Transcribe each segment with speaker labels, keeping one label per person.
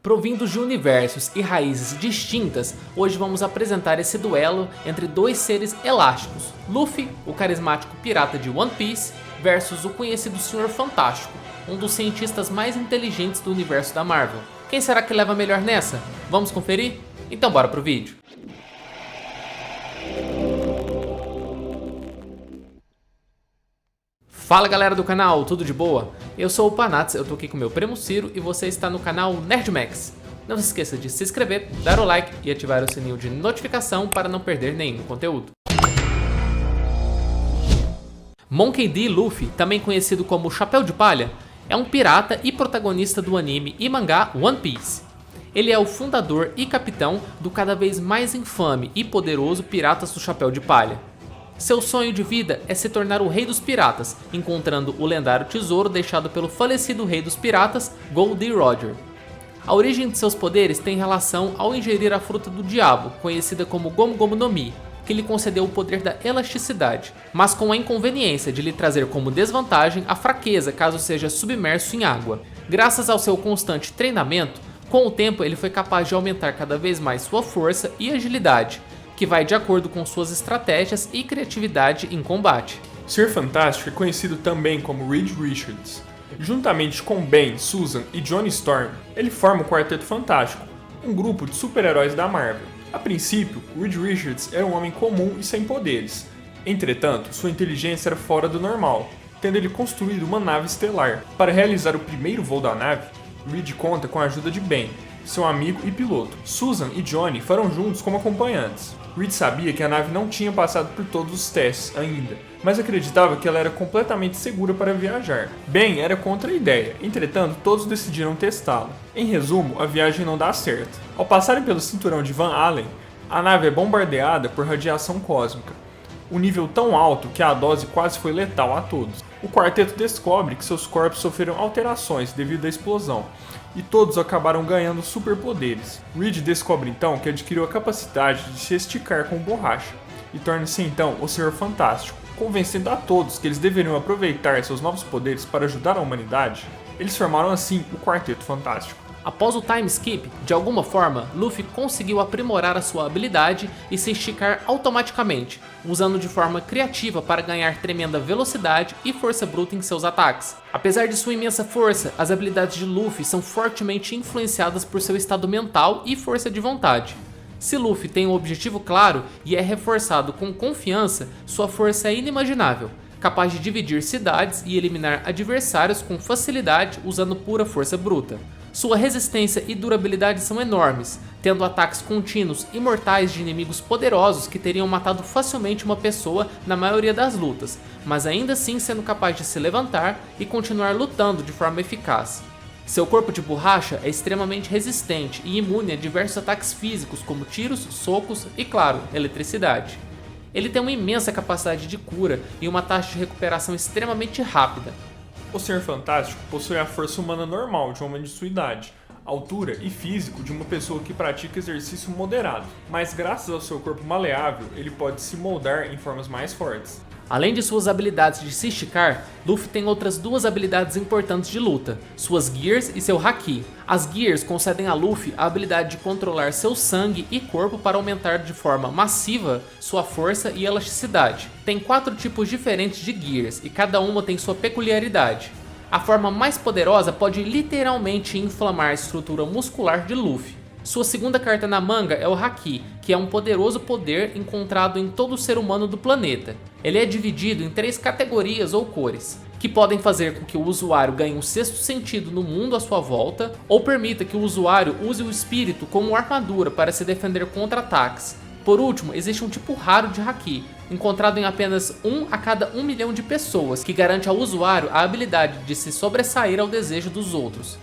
Speaker 1: Provindos de universos e raízes distintas, hoje vamos apresentar esse duelo entre dois seres elásticos, Luffy, o carismático pirata de One Piece, versus o conhecido Senhor Fantástico, um dos cientistas mais inteligentes do universo da Marvel. Quem será que leva melhor nessa? Vamos conferir? Então bora pro vídeo! Fala galera do canal, tudo de boa? Eu sou o Panats, eu tô aqui com meu primo Ciro e você está no canal Nerdmax. Não se esqueça de se inscrever, dar o like e ativar o sininho de notificação para não perder nenhum conteúdo. Monkey D. Luffy, também conhecido como Chapéu de Palha, é um pirata e protagonista do anime e mangá One Piece. Ele é o fundador e capitão do cada vez mais infame e poderoso Piratas do Chapéu de Palha. Seu sonho de vida é se tornar o rei dos piratas, encontrando o lendário tesouro deixado pelo falecido rei dos piratas, Goldie Roger. A origem de seus poderes tem relação ao ingerir a fruta do diabo, conhecida como Gomu Gomu no Mi, que lhe concedeu o poder da elasticidade, mas com a inconveniência de lhe trazer como desvantagem a fraqueza caso seja submerso em água. Graças ao seu constante treinamento, com o tempo ele foi capaz de aumentar cada vez mais sua força e agilidade, que vai de acordo com suas estratégias e criatividade em combate.
Speaker 2: Ser Fantástico é conhecido também como Reed Richards. Juntamente com Ben, Susan e Johnny Storm, ele forma o Quarteto Fantástico, um grupo de super-heróis da Marvel. A princípio, Reed Richards era um homem comum e sem poderes. Entretanto, sua inteligência era fora do normal, tendo ele construído uma nave estelar. Para realizar o primeiro voo da nave, Reed conta com a ajuda de Ben, seu amigo e piloto. Susan e Johnny foram juntos como acompanhantes. Reed sabia que a nave não tinha passado por todos os testes ainda, mas acreditava que ela era completamente segura para viajar. Ben era contra a ideia, entretanto todos decidiram testá-la. Em resumo, a viagem não dá certo. Ao passarem pelo cinturão de Van Allen, a nave é bombardeada por radiação cósmica, um nível tão alto que a dose quase foi letal a todos. O quarteto descobre que seus corpos sofreram alterações devido à explosão, e todos acabaram ganhando superpoderes. Reed descobre então que adquiriu a capacidade de se esticar com borracha, e torna-se então o Senhor Fantástico. Convencendo a todos que eles deveriam aproveitar seus novos poderes para ajudar a humanidade, eles formaram assim o Quarteto Fantástico.
Speaker 1: Após o time skip, de alguma forma, Luffy conseguiu aprimorar a sua habilidade e se esticar automaticamente, usando de forma criativa para ganhar tremenda velocidade e força bruta em seus ataques. Apesar de sua imensa força, as habilidades de Luffy são fortemente influenciadas por seu estado mental e força de vontade. Se Luffy tem um objetivo claro e é reforçado com confiança, sua força é inimaginável, capaz de dividir cidades e eliminar adversários com facilidade usando pura força bruta. Sua resistência e durabilidade são enormes, tendo ataques contínuos e mortais de inimigos poderosos que teriam matado facilmente uma pessoa na maioria das lutas, mas ainda assim sendo capaz de se levantar e continuar lutando de forma eficaz. Seu corpo de borracha é extremamente resistente e imune a diversos ataques físicos como tiros, socos e, claro, eletricidade. Ele tem uma imensa capacidade de cura e uma taxa de recuperação extremamente rápida.
Speaker 2: O Senhor Fantástico possui a força humana normal de um homem de sua idade, altura e físico de uma pessoa que pratica exercício moderado, mas graças ao seu corpo maleável, ele pode se moldar em formas mais fortes.
Speaker 1: Além de suas habilidades de se esticar, Luffy tem outras duas habilidades importantes de luta, suas Gears e seu Haki. As Gears concedem a Luffy a habilidade de controlar seu sangue e corpo para aumentar de forma massiva sua força e elasticidade. Tem 4 tipos diferentes de Gears e cada uma tem sua peculiaridade. A forma mais poderosa pode literalmente inflamar a estrutura muscular de Luffy. Sua segunda carta na manga é o Haki, que é um poderoso poder encontrado em todo ser humano do planeta. Ele é dividido em 3 categorias ou cores, que podem fazer com que o usuário ganhe um sexto sentido no mundo à sua volta, ou permita que o usuário use o espírito como armadura para se defender contra ataques. Por último, existe um tipo raro de Haki, encontrado em apenas 1 a cada 1 milhão de pessoas, que garante ao usuário a habilidade de se sobressair ao desejo dos outros.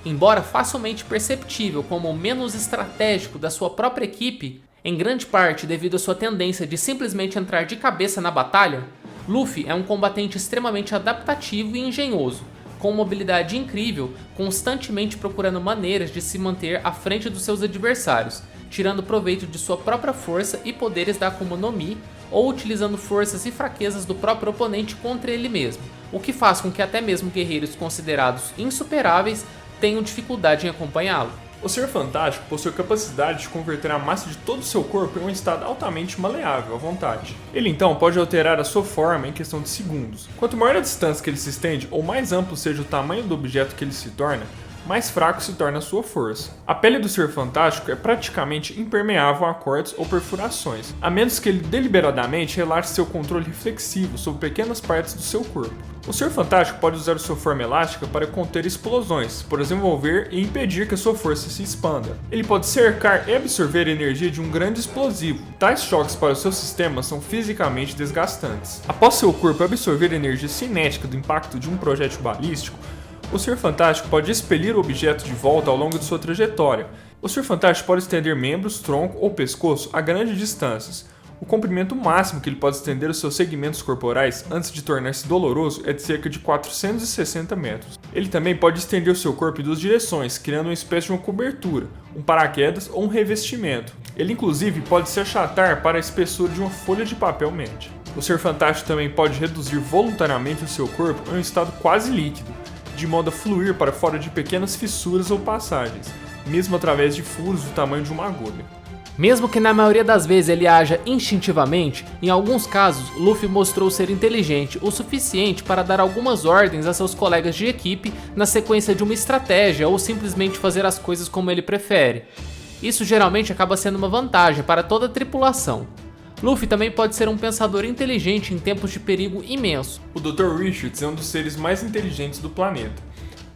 Speaker 1: Embora facilmente perceptível como o menos estratégico da sua própria equipe, em grande parte devido à sua tendência de simplesmente entrar de cabeça na batalha, Luffy é um combatente extremamente adaptativo e engenhoso, com uma habilidade incrível, constantemente procurando maneiras de se manter à frente dos seus adversários, tirando proveito de sua própria força e poderes da Akuma no Mi, ou utilizando forças e fraquezas do próprio oponente contra ele mesmo, o que faz com que até mesmo guerreiros considerados insuperáveis tenham dificuldade em acompanhá-lo.
Speaker 2: O Ser Fantástico possui a capacidade de converter a massa de todo o seu corpo em um estado altamente maleável à vontade. Ele então pode alterar a sua forma em questão de segundos. Quanto maior a distância que ele se estende ou mais amplo seja o tamanho do objeto que ele se torna, mais fraco se torna a sua força. A pele do Ser Fantástico é praticamente impermeável a cortes ou perfurações, a menos que ele deliberadamente relaxe seu controle reflexivo sobre pequenas partes do seu corpo. O Ser Fantástico pode usar sua forma elástica para conter explosões, por desenvolver e impedir que a sua força se expanda. Ele pode cercar e absorver a energia de um grande explosivo. Tais choques para o seu sistema são fisicamente desgastantes. Após seu corpo absorver a energia cinética do impacto de um projétil balístico, o Ser Fantástico pode expelir o objeto de volta ao longo de sua trajetória. O Ser Fantástico pode estender membros, tronco ou pescoço a grandes distâncias. O comprimento máximo que ele pode estender os seus segmentos corporais antes de tornar-se doloroso é de cerca de 460 metros. Ele também pode estender o seu corpo em duas direções, criando uma espécie de uma cobertura, um paraquedas ou um revestimento. Ele inclusive pode se achatar para a espessura de uma folha de papel média. O Ser Fantástico também pode reduzir voluntariamente o seu corpo em um estado quase líquido, de modo a fluir para fora de pequenas fissuras ou passagens, mesmo através de furos do tamanho de uma agulha.
Speaker 1: Mesmo que na maioria das vezes ele haja instintivamente, em alguns casos Luffy mostrou ser inteligente o suficiente para dar algumas ordens a seus colegas de equipe na sequência de uma estratégia ou simplesmente fazer as coisas como ele prefere. Isso geralmente acaba sendo uma vantagem para toda a tripulação. Luffy também pode ser um pensador inteligente em tempos de perigo imenso.
Speaker 2: O Dr. Richards é um dos seres mais inteligentes do planeta.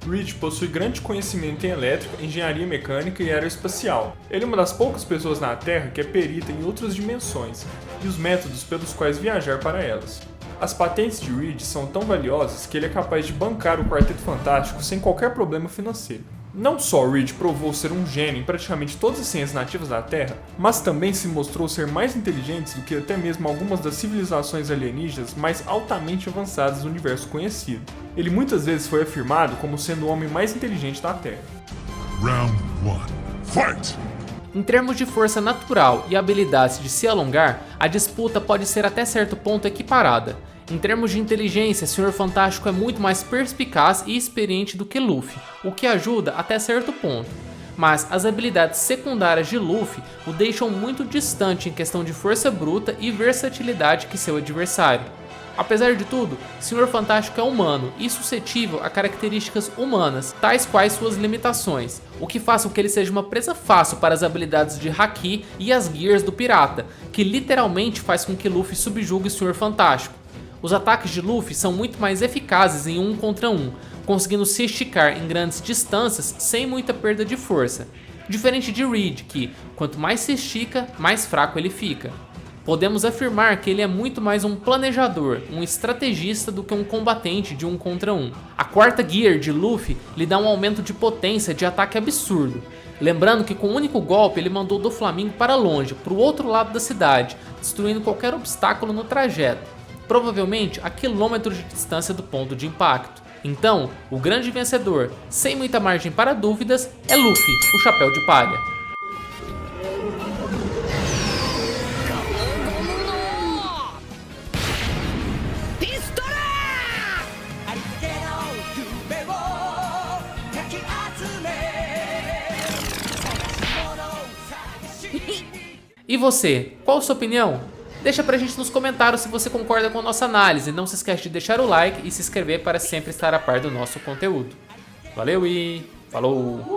Speaker 2: Reed possui grande conhecimento em elétrica, engenharia mecânica e aeroespacial. Ele é uma das poucas pessoas na Terra que é perita em outras dimensões e os métodos pelos quais viajar para elas. As patentes de Reed são tão valiosas que ele é capaz de bancar o Quarteto Fantástico sem qualquer problema financeiro. Não só Reed provou ser um gênio em praticamente todas as ciências nativas da Terra, mas também se mostrou ser mais inteligente do que até mesmo algumas das civilizações alienígenas mais altamente avançadas do universo conhecido. Ele muitas vezes foi afirmado como sendo o homem mais inteligente da Terra.
Speaker 3: Round 1. Fight!
Speaker 1: Em termos de força natural e habilidades de se alongar, a disputa pode ser até certo ponto equiparada. Em termos de inteligência, o Senhor Fantástico é muito mais perspicaz e experiente do que Luffy, o que ajuda até certo ponto. Mas as habilidades secundárias de Luffy o deixam muito distante em questão de força bruta e versatilidade que seu adversário. Apesar de tudo, o Senhor Fantástico é humano e suscetível a características humanas, tais quais suas limitações, o que faz com que ele seja uma presa fácil para as habilidades de Haki e as Gears do pirata, que literalmente faz com que Luffy subjugue o Senhor Fantástico. Os ataques de Luffy são muito mais eficazes em 1 contra 1, conseguindo se esticar em grandes distâncias sem muita perda de força, diferente de Reed, que quanto mais se estica, mais fraco ele fica. Podemos afirmar que ele é muito mais um planejador, um estrategista do que um combatente de 1 contra 1. A quarta Gear de Luffy lhe dá um aumento de potência de ataque absurdo. Lembrando que com um único golpe ele mandou do Flamingo para longe, para o outro lado da cidade, destruindo qualquer obstáculo no trajeto, provavelmente a quilômetros de distância do ponto de impacto. Então, o grande vencedor, sem muita margem para dúvidas, é Luffy, o Chapéu de Palha. E você, qual a sua opinião? Deixa pra gente nos comentários se você concorda com a nossa análise. Não se esquece de deixar o like e se inscrever para sempre estar a par do nosso conteúdo. Valeu e falou!